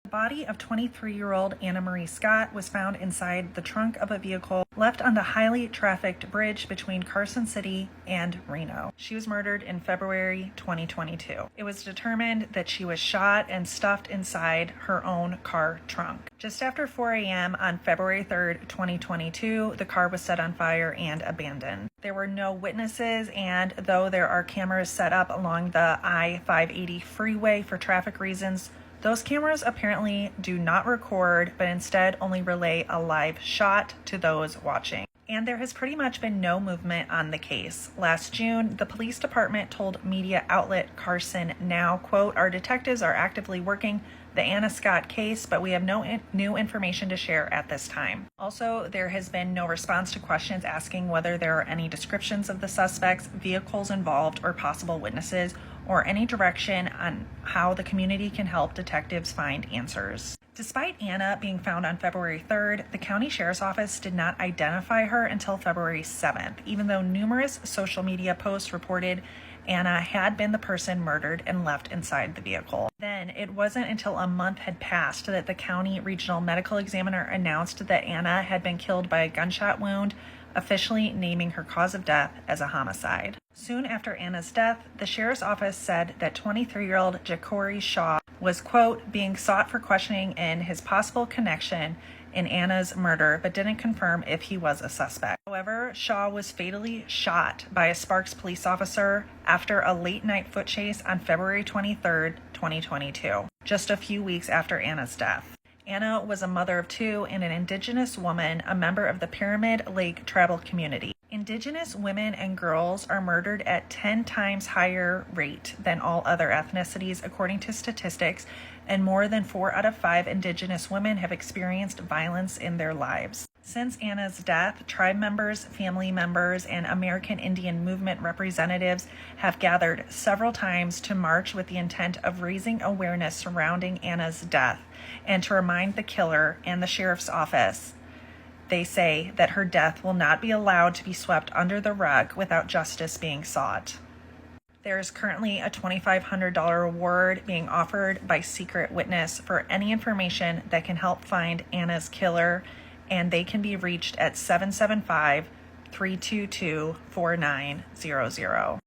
The body of 23-year-old Anna Marie Scott was found inside the trunk of a vehicle left on the highly trafficked bridge between Carson City and Reno. She was murdered in February 2022. It was determined that she was shot and stuffed inside her own car trunk. Just after 4 a.m. on February 3rd, 2022, the car was set on fire and abandoned. There were no witnesses, and though there are cameras set up along the I-580 freeway for traffic reasons, those cameras apparently do not record, but instead only relay a live shot to those watching. And there has pretty much been no movement on the case. Last June, the police department told media outlet Carson Now, quote, "Our detectives are actively working the Anna Scott case, but we have no new information to share at this time." Also, there has been no response to questions asking whether there are any descriptions of the suspects, vehicles involved, or possible witnesses, or any direction on how the community can help detectives find answers. Despite Anna being found on February 3rd, the county sheriff's office did not identify her until February 7th, even though numerous social media posts reported Anna had been the person murdered and left inside the vehicle. Then, it wasn't until a month had passed that the county regional medical examiner announced that Anna had been killed by a gunshot wound, officially naming her cause of death as a homicide. Soon after Anna's death, the sheriff's office said that 23-year-old Jacory Shaw was, quote, being sought for questioning in his possible connection in Anna's murder, but didn't confirm if he was a suspect. However, Shaw was fatally shot by a Sparks police officer after a late-night foot chase on February 23rd, 2022, just a few weeks after Anna's death. Anna was a mother of two and an Indigenous woman, a member of the Pyramid Lake tribal community. Indigenous women and girls are murdered at 10 times higher rate than all other ethnicities, according to statistics, and more than 4 out of 5 Indigenous women have experienced violence in their lives. Since Anna's death, tribe members, family members, and American Indian movement representatives have gathered several times to march with the intent of raising awareness surrounding Anna's death and to remind the killer and the sheriff's office. They say that her death will not be allowed to be swept under the rug without justice being sought. There is currently a $2,500 reward being offered by Secret Witness for any information that can help find Anna's killer, and they can be reached at 775-322-4900.